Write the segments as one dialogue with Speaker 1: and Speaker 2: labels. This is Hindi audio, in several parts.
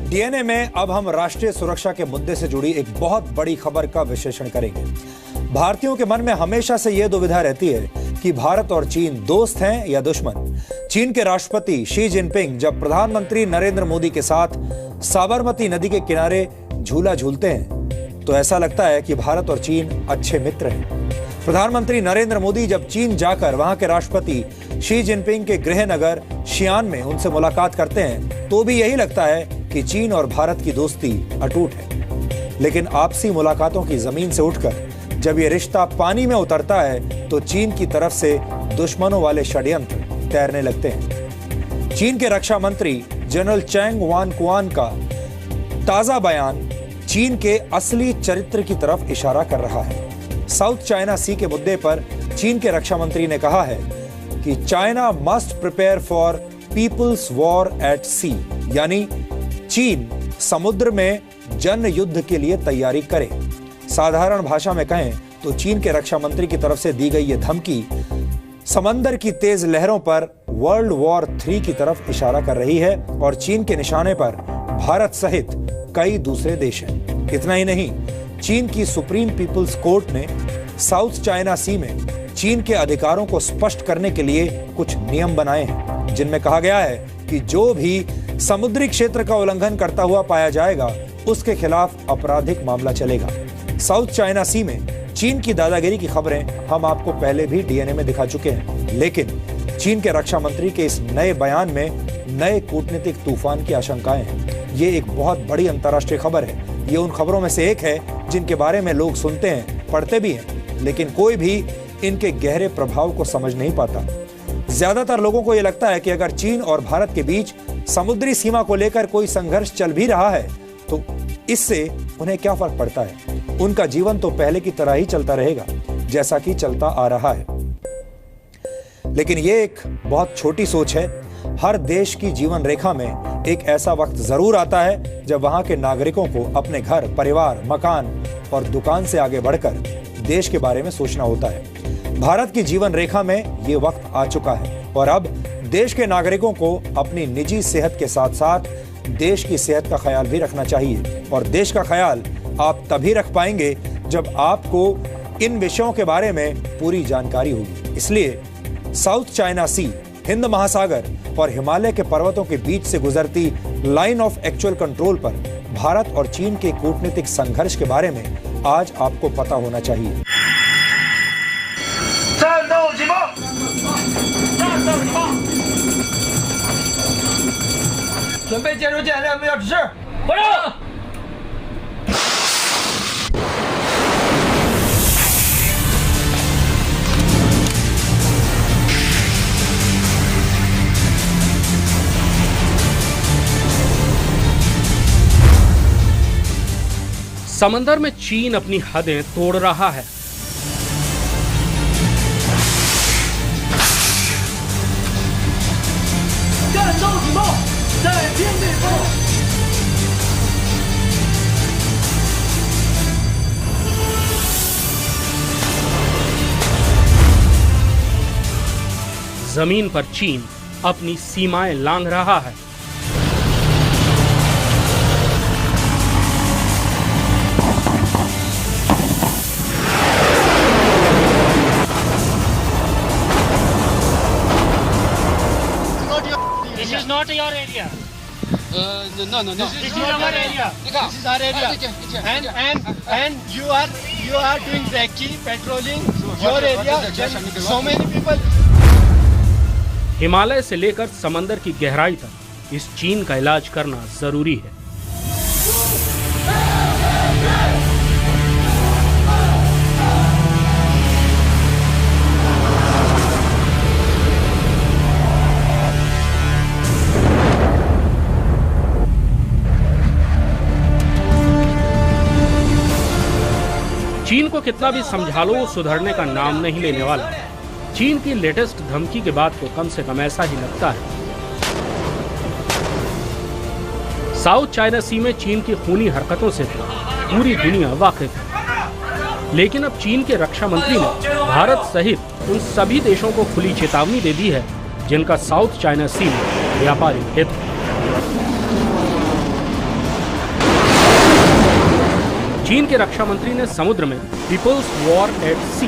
Speaker 1: डीएनए में अब हम राष्ट्रीय सुरक्षा के मुद्दे से जुड़ी एक बहुत बड़ी खबर का विश्लेषण करेंगे। भारतीयों के मन में हमेशा से यह दुविधा रहती है कि भारत और चीन दोस्त हैं या दुश्मन। चीन के राष्ट्रपति शी जिनपिंग जब प्रधानमंत्री नरेंद्र मोदी के साथ साबरमती नदी के किनारे झूला झूलते हैं तो ऐसा लगता है कि भारत और चीन अच्छे मित्र हैं। प्रधानमंत्री नरेंद्र मोदी जब चीन जाकर वहां के राष्ट्रपति शी जिनपिंग के गृह नगर शियान में उनसे मुलाकात करते हैं तो भी यही लगता है कि चीन और भारत की दोस्ती अटूट है। लेकिन आपसी मुलाकातों की जमीन से उठकर जब ये रिश्ता पानी में उतरता है तो चीन की तरफ से दुश्मनों वाले षड्यंत्र तैरने लगते हैं। चीन के रक्षा मंत्री जनरल चैंग वान-कुआन का ताजा बयान चीन के असली चरित्र की तरफ इशारा कर रहा है। साउथ चाइना सी के मुद्दे पर चीन के रक्षा मंत्री ने कहा है कि China must prepare for people's war at sea, यानी चीन समुद्र में जन युद्ध के लिए तैयारी करे। साधारण भाषा में कहें तो चीन के रक्षा मंत्री की तरफ से दी गई यह धमकी समंदर की तेज लहरों पर वर्ल्ड वॉर 3 की तरफ इशारा कर रही है और चीन के निशाने पर भारत सहित कई दूसरे देश हैं। इतना ही नहीं, चीन की सुप्रीम पीपल्स कोर्ट ने साउथ चाइना सी में चीन के अधिकारों को स्पष्ट करने के लिए कुछ नियम बनाए हैं, जिनमें कहा गया है कि जो भी समुद्री क्षेत्र का उल्लंघन करता हुआ पाया जाएगा उसके खिलाफ आपराधिक मामला चलेगा। साउथ चाइना सी में चीन की दादागिरी की खबरें हम आपको पहले भी डीएनए में दिखा चुके हैं, लेकिन चीन के रक्षा मंत्री के इस नए बयान में नए कूटनीतिक तूफान की आशंकाएं हैं। ये एक बहुत बड़ी अंतर्राष्ट्रीय खबर है। ये उन खबरों में से एक है जिनके बारे में लोग सुनते हैं, पढ़ते भी हैं, लेकिन कोई भी इनके गहरे प्रभाव को समझ नहीं पाता। ज्यादातर लोगों को यह लगता है कि अगर चीन और भारत के बीच समुद्री सीमा को लेकर कोई संघर्ष चल भी रहा है तो इससे उन्हें क्या फर्क पड़ता है। उनका जीवन तो पहले की तरह ही चलता रहेगा जैसा कि चलता आ रहा है। लेकिन यह एक बहुत छोटी सोच है। हर देश की जीवन रेखा में एक ऐसा वक्त जरूर आता है जब वहां के नागरिकों को अपने घर, परिवार, मकान और दुकान से आगे बढ़कर देश के बारे में सोचना होता है। भारत की जीवन रेखा में ये वक्त आ चुका है और अब देश के नागरिकों को अपनी निजी सेहत के साथ साथ देश की सेहत का ख्याल भी रखना चाहिए। और देश का ख्याल आप तभी रख पाएंगे जब आपको इन विषयों के बारे में पूरी जानकारी होगी। इसलिए साउथ चाइना सी, हिंद महासागर और हिमालय के पर्वतों के बीच से गुजरती लाइन ऑफ एक्चुअल कंट्रोल पर भारत और चीन के कूटनीतिक संघर्ष के बारे में आज आपको पता होना चाहिए।
Speaker 2: समंदर में चीन अपनी हदें तोड़ रहा है। जमीन पर चीन अपनी सीमाएं लांघ रहा है।
Speaker 3: Not your area.
Speaker 4: No.
Speaker 3: This is our area. This is our area. And you are doing recce, patrolling your area. So many people.
Speaker 2: Himalaya से लेकर समंदर की गहराई तक इस चीन का इलाज करना जरूरी है। चीन को कितना भी समझा लो, सुधरने का नाम नहीं लेने वाला। चीन की लेटेस्ट धमकी के बाद तो कम से कम ऐसा ही लगता है। साउथ चाइना सी में चीन की खूनी हरकतों से तो पूरी दुनिया वाकिफ है, लेकिन अब चीन के रक्षा मंत्री ने भारत सहित उन सभी देशों को खुली चेतावनी दे दी है जिनका साउथ चाइना सी में व्यापारिक हित है। चीन के रक्षा मंत्री ने समुद्र में पीपल्स वॉर एट सी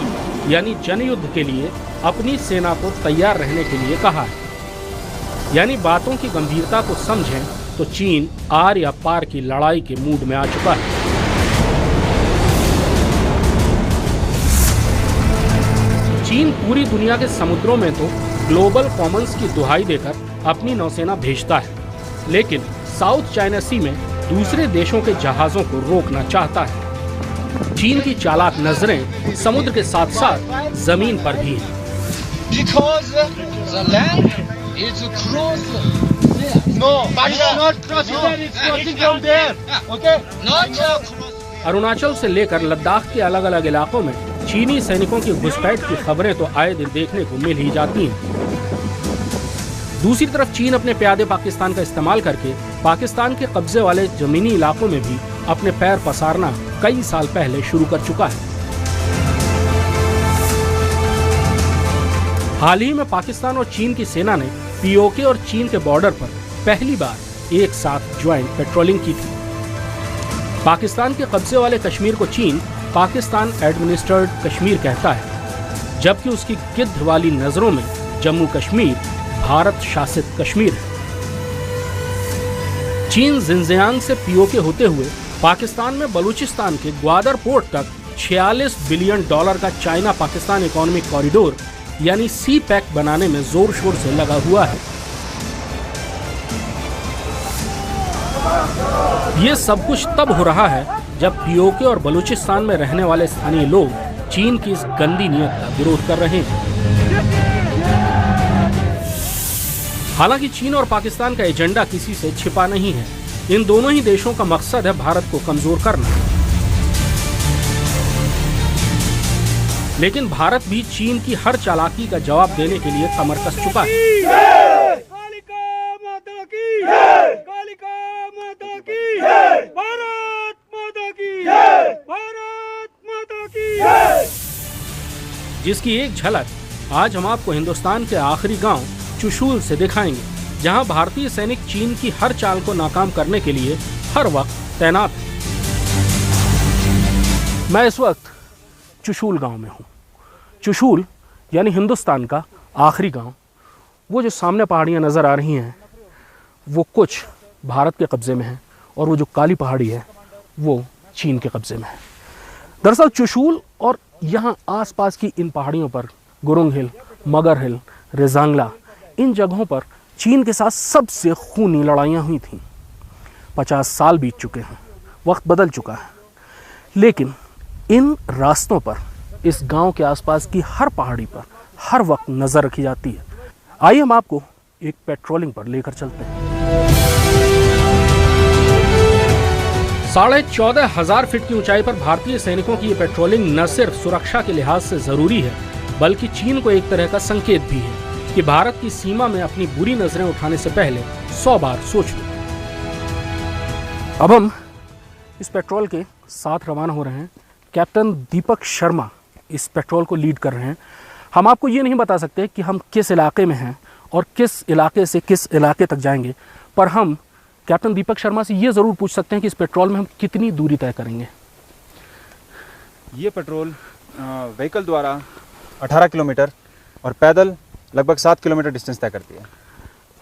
Speaker 2: यानी जनयुद्ध के लिए अपनी सेना को तैयार रहने के लिए कहा है। यानी बातों की गंभीरता को समझें तो चीन आर या पार की लड़ाई के मूड में आ चुका है। चीन पूरी दुनिया के समुद्रों में तो ग्लोबल कॉमन्स की दुहाई देकर अपनी नौसेना भेजता है, लेकिन साउथ चाइना सी में दूसरे देशों के जहाजों को रोकना चाहता है। चीन की चालाक नजरें समुद्र के साथ साथ जमीन पर भी हैं।
Speaker 3: Because the land is close there. No, but it's not crossing there. It's crossing from there. Okay? Not cross.
Speaker 2: Arunachal से लेकर लद्दाख के अलग अलग इलाकों में चीनी सैनिकों की घुसपैठ की खबरें तो आए दिन देखने को मिल ही जाती हैं। दूसरी तरफ चीन अपने प्यादे पाकिस्तान का इस्तेमाल करके पाकिस्तान के कब्जे वाले जमीनी इलाकों में भी अपने पैर पसारना कई साल पहले शुरू कर चुका है। हाल ही में पाकिस्तान और चीन की सेना ने पीओके और चीन के बॉर्डर पर पहली बार एक साथ ज्वाइंट पेट्रोलिंग की थी। पाकिस्तान के कब्जे वाले कश्मीर को चीन पाकिस्तान एडमिनिस्ट्रेटेड कश्मीर कहता है, जबकि उसकी गिद्ध वाली नजरों में जम्मू कश्मीर भारत शासित कश्मीर है। चीन जिनजियांग से पीओके होते हुए पाकिस्तान में बलूचिस्तान के ग्वादर पोर्ट तक $46 बिलियन का चाइना पाकिस्तान इकोनॉमिक कॉरिडोर यानी सी पैक बनाने में जोर शोर से लगा हुआ है। ये सब कुछ तब हो रहा है जब पीओके और बलूचिस्तान में रहने वाले स्थानीय लोग चीन की इस गंदी नीयत का विरोध कर रहे हैं। हालांकि चीन और पाकिस्तान का एजेंडा किसी से छिपा नहीं है। इन दोनों ही देशों का मकसद है भारत को कमजोर करना। लेकिन भारत भी चीन की हर चालाकी का जवाब देने के लिए कमर कस चुका है। जिसकी एक झलक आज हम आपको हिंदुस्तान के आखिरी गांव चुशूल से दिखाएंगे, जहां भारतीय सैनिक चीन की हर चाल को नाकाम करने के लिए हर वक्त तैनात हैं। मैं इस वक्त चुशूल गांव में हूं। चुशूल यानी हिंदुस्तान का आखिरी गांव। वो जो सामने पहाड़ियां नजर आ रही हैं वो कुछ भारत के कब्जे में है और वो जो काली पहाड़ी है वो चीन के कब्जे में है। दरअसल चुशूल और यहाँ आसपास की इन पहाड़ियों पर गुरुंग हिल, मगर हिल, रेजांगला, इन जगहों पर चीन के साथ सबसे खूनी लड़ाइयाँ हुई थीं। 50 साल बीत चुके हैं, वक्त बदल चुका है, लेकिन इन रास्तों पर, इस गांव के आसपास की हर पहाड़ी पर हर वक्त नज़र रखी जाती है। आइए हम आपको एक पेट्रोलिंग पर लेकर चलते हैं। 14,500 फीट की ऊंचाई पर भारतीय सैनिकों की ये पेट्रोलिंग न सिर्फ सुरक्षा के लिहाज से जरूरी है, बल्कि चीन को एक तरह का संकेत भी है कि भारत की सीमा में अपनी बुरी नजरें उठाने से पहले 100 बार सोच लो। अब हम इस पेट्रोल के साथ रवाना हो रहे हैं। कैप्टन दीपक शर्मा इस पेट्रोल को लीड कर रहे हैं। हम आपको ये नहीं बता सकते कि हम किस इलाके में हैं और किस इलाके से किस इलाके तक जाएंगे, पर हम कैप्टन दीपक शर्मा से ये ज़रूर पूछ सकते हैं कि इस पेट्रोल में हम कितनी दूरी तय करेंगे।
Speaker 5: ये पेट्रोल व्हीकल द्वारा 18 किलोमीटर और पैदल लगभग 7 किलोमीटर डिस्टेंस तय करती है।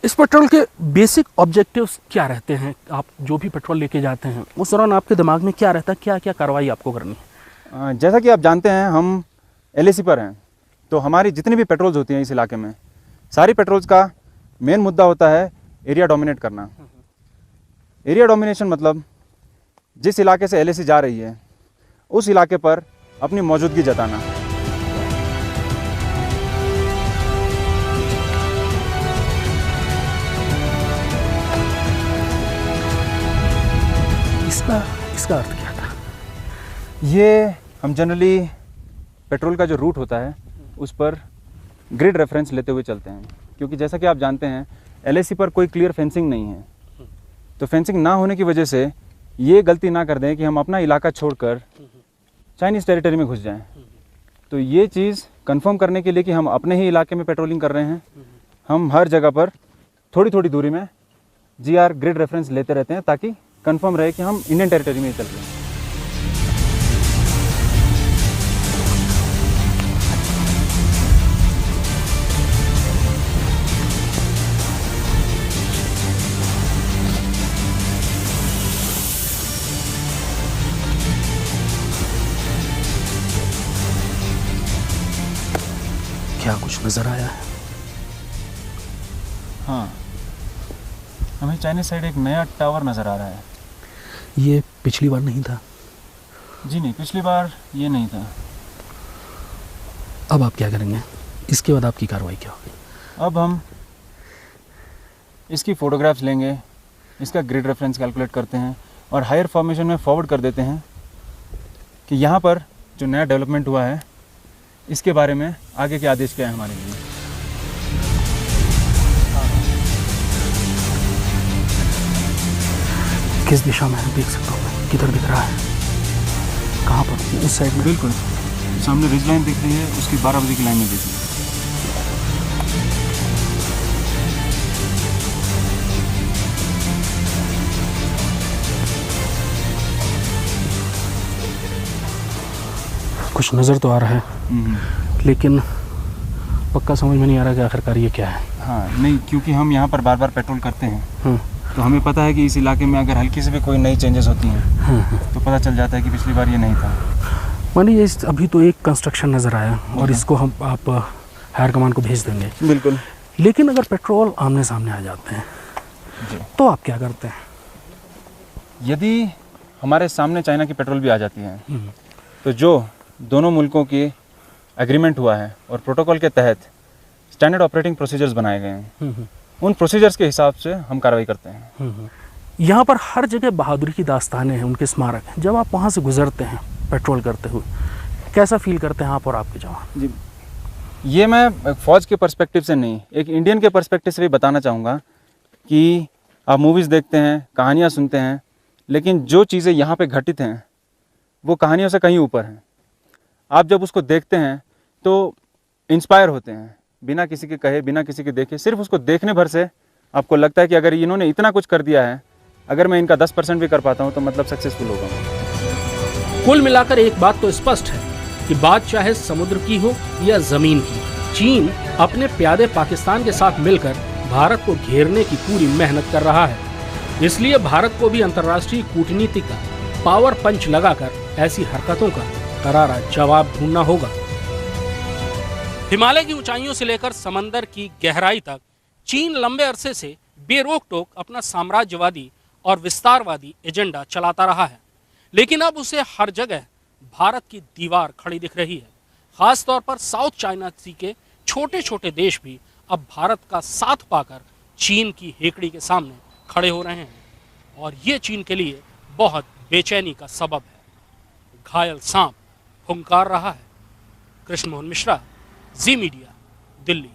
Speaker 2: इस पेट्रोल के बेसिक ऑब्जेक्टिव्स क्या रहते हैं? आप जो भी पेट्रोल लेके जाते हैं उस दौरान आपके दिमाग में क्या रहता है, क्या क्या कार्रवाई आपको करनी है?
Speaker 5: जैसा कि आप जानते हैं, हम LAC पर हैं, तो हमारी जितनी भी पेट्रोल्स होती हैं इस इलाके में, सारी पेट्रोल्स का मेन मुद्दा होता है एरिया डोमिनेट करना। एरिया डोमिनेशन मतलब जिस इलाके से LAC जा रही है उस इलाके पर अपनी मौजूदगी जताना।
Speaker 2: इसका अर्थ क्या था?
Speaker 5: ये हम जनरली पेट्रोल का जो रूट होता है उस पर ग्रिड रेफरेंस लेते हुए चलते हैं, क्योंकि जैसा कि आप जानते हैं LAC पर कोई क्लियर फेंसिंग नहीं है। तो फेंसिंग ना होने की वजह से ये गलती ना कर दें कि हम अपना इलाका छोड़कर चाइनीज़ टेरिटरी में घुस जाएं। तो ये चीज़ कंफर्म करने के लिए कि हम अपने ही इलाके में पेट्रोलिंग कर रहे हैं, हम हर जगह पर थोड़ी थोड़ी दूरी में GR ग्रिड रेफरेंस लेते रहते हैं ताकि कंफर्म रहे कि हम इंडियन टेरिटरी में चल रहे हैं।
Speaker 2: क्या कुछ नजर आया है?
Speaker 5: हाँ, हमें चाइनीज साइड एक नया टावर नज़र आ रहा है।
Speaker 2: ये पिछली बार नहीं था।
Speaker 5: जी नहीं, पिछली बार ये नहीं था।
Speaker 2: अब आप क्या करेंगे? इसके बाद आपकी कार्रवाई क्या होगी?
Speaker 5: अब हम इसकी फ़ोटोग्राफ्स लेंगे, इसका ग्रिड रेफरेंस कैलकुलेट करते हैं और हायर फॉर्मेशन में फॉरवर्ड कर देते हैं कि यहाँ पर जो नया डेवलपमेंट हुआ है इसके बारे में आगे के आदेश क्या है हमारे लिए।
Speaker 2: किस दिशा में है देख सकता हूँ मैं? किधर दिख रहा है? कहाँ पर? उस साइड में?
Speaker 5: बिल्कुल, सामने रिज लाइन दिख रही है, उसकी 12 बजे की लाइन में दिख रही है।
Speaker 2: कुछ नज़र तो आ रहा है, लेकिन पक्का समझ में नहीं आ रहा कि आखिरकार ये क्या है।
Speaker 5: हाँ नहीं, क्योंकि हम यहाँ पर बार बार पेट्रोल करते हैं तो हमें पता है कि इस इलाके में अगर हल्की से भी कोई नई चेंजेस होती हैं तो पता चल जाता है कि पिछली बार ये नहीं था।
Speaker 2: मानिए ये अभी तो एक कंस्ट्रक्शन नज़र आया और इसको हम आप हायर कमान को भेज देंगे।
Speaker 5: बिल्कुल।
Speaker 2: लेकिन अगर पेट्रोल आमने सामने आ जाते हैं
Speaker 5: जी,
Speaker 2: तो आप क्या करते हैं?
Speaker 5: यदि हमारे सामने चाइना की पेट्रोल भी आ जाती है तो जो दोनों मुल्कों की एग्रीमेंट हुआ है और प्रोटोकॉल के तहत स्टैंडर्ड ऑपरेटिंग प्रोसीजर्स बनाए गए हैं, उन प्रोसीजर्स के हिसाब से हम कार्रवाई करते हैं।
Speaker 2: यहाँ पर हर जगह बहादुरी की दास्तानें हैं, उनके स्मारक हैं। जब आप वहाँ से गुजरते हैं पेट्रोल करते हुए, कैसा फील करते हैं आप और आपके जवान?
Speaker 5: जी, ये मैं फ़ौज के पर्सपेक्टिव से नहीं, एक इंडियन के पर्सपेक्टिव से भी बताना चाहूँगा कि आप मूवीज़ देखते हैं, कहानियाँ सुनते हैं, लेकिन जो चीज़ें यहाँ पे घटित हैं वो कहानियों से कहीं ऊपर हैं। आप जब उसको देखते हैं तो इंस्पायर होते हैं, बिना किसी के कहे, बिना किसी के देखे, सिर्फ उसको देखने भर से आपको लगता है कि अगर इन्होंने इतना कुछ कर दिया है, अगर मैं इनका 10% भी कर पाता हूँ तो मतलब सक्सेसफुल होगा।
Speaker 2: कुल मिलाकर एक बात तो स्पष्ट है कि बात चाहे समुद्र की हो या जमीन की, चीन अपने प्यादे पाकिस्तान के साथ मिलकर भारत को घेरने की पूरी मेहनत कर रहा है। इसलिए भारत को भी अंतर्राष्ट्रीय कूटनीति का पावर पंच लगाकर ऐसी हरकतों का करारा जवाब ढूंढना होगा। हिमालय की ऊंचाइयों से लेकर समंदर की गहराई तक चीन लंबे अरसे से बेरोक टोक अपना साम्राज्यवादी और विस्तारवादी एजेंडा चलाता रहा है, लेकिन अब उसे हर जगह भारत की दीवार खड़ी दिख रही है। खासतौर पर साउथ चाइना सी के छोटे छोटे देश भी अब भारत का साथ पाकर चीन की हेकड़ी के सामने खड़े हो रहे हैं और ये चीन के लिए बहुत बेचैनी का सबब है। घायल सांप फुंकार रहा है। कृष्ण मोहन मिश्रा, जी मीडिया, दिल्ली।